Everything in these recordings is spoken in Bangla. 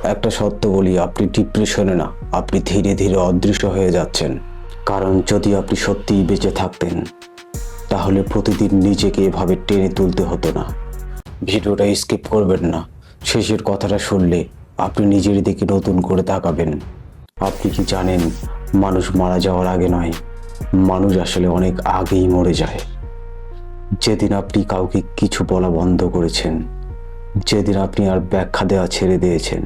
একটা সত্য বলি, আপনি ডিপ্রেশনে না, আপনি ধীরে ধীরে অদৃশ্য হয়ে যাচ্ছেন। কারণ যদি আপনি সত্যিই বেঁচে থাকতেন তাহলে প্রতিদিন নিজেকে এভাবে টেনে তুলতে হতো না। ভিডিওটা স্কিপ করবেন না। শেষের কথাটা শুনলে আপনি নিজের দিকে নতুন করে তাকাবেন। আপনি কি জানেন, মানুষ মারা যাওয়ার আগে নয়, মানুষ আসলে অনেক আগেই মরে যায়। যেদিন আপনি কাউকে কিছু বলা বন্ধ করেছেন, যেদিন আপনি আর ব্যাখ্যা দেওয়া ছেড়ে দিয়েছেন,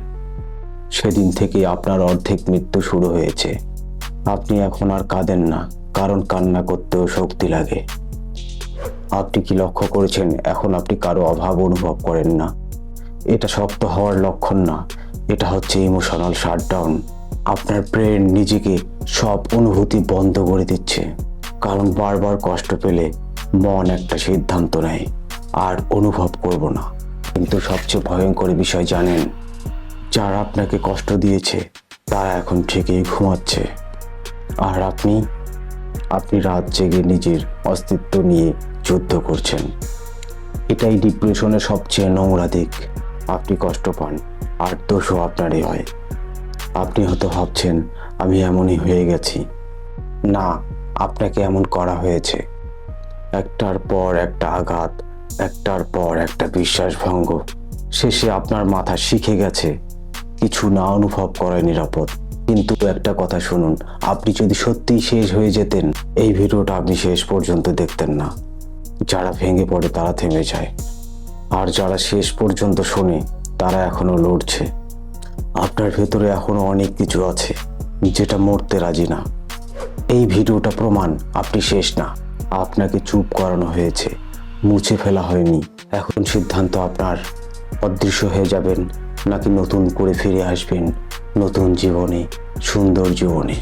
সেদিন থেকে আপনার অর্ধেক মৃত্যু শুরু হয়েছে। আপনি এখন আর কাঁদেন না, কারণ কান্না করতেও শক্তি লাগে। আপনি কি লক্ষ্য করেছেন, এখন আপনি কারো অভাব অনুভব করেন না? এটা শক্ত হওয়ার লক্ষণ না, এটা হচ্ছে ইমোশনাল শাটডাউন। আপনার ব্রেন নিজেকে সব অনুভূতি বন্ধ করে দিচ্ছে। কারণ বারবার কষ্ট পেলে মন একটা সিদ্ধান্ত নেয়, আর অনুভব করব না। কিন্তু সবচেয়ে ভয়ঙ্কর বিষয় জানেন, যারা আপনাকে কষ্ট দিয়েছে তারা এখন ঠিকই ঘুমাচ্ছে, আর আপনি আপনি রাত জেগে নিজের অস্তিত্ব নিয়ে যুদ্ধ করছেন। এটাই ডিপ্রেশনের সবচেয়ে নোংরা দিক। আপনি কষ্ট পান আর দোষও আপনারই হয়। আপনি হয়তো ভাবছেন আমি এমনই হয়ে গেছি। না, আপনাকে এমন করা হয়েছে। একটার পর একটা আঘাত, একটার পর একটা বিশ্বাসভঙ্গ। শেষে আপনার মাথা শিখে গেছে কিছু না অনুভব করাই নিরাপদ। কিন্তু একটা কথা শুনুন, আপনি যদি সত্যিই শেষ হয়ে যেতেন, এই ভিডিওটা আপনি শেষ পর্যন্ত দেখতেন না। যারা ভেঙে পড়ে তারা থেমে যায়, আর যারা শেষ পর্যন্ত শোনে তারা এখনো লড়ছে। আপনার ভেতরে এখনো অনেক কিছু আছে যেটা মরতে রাজি না। এই ভিডিওটা প্রমাণ আপনি শেষ না। আপনাকে চুপ করানো হয়েছে, মুছে ফেলা হয়নি। এখন সিদ্ধান্ত আপনার, অদৃশ্য হয়ে যাবেন নাকি নতুন করে ফিরে আসবেন নতুন জীবনে, সুন্দর জীবনে।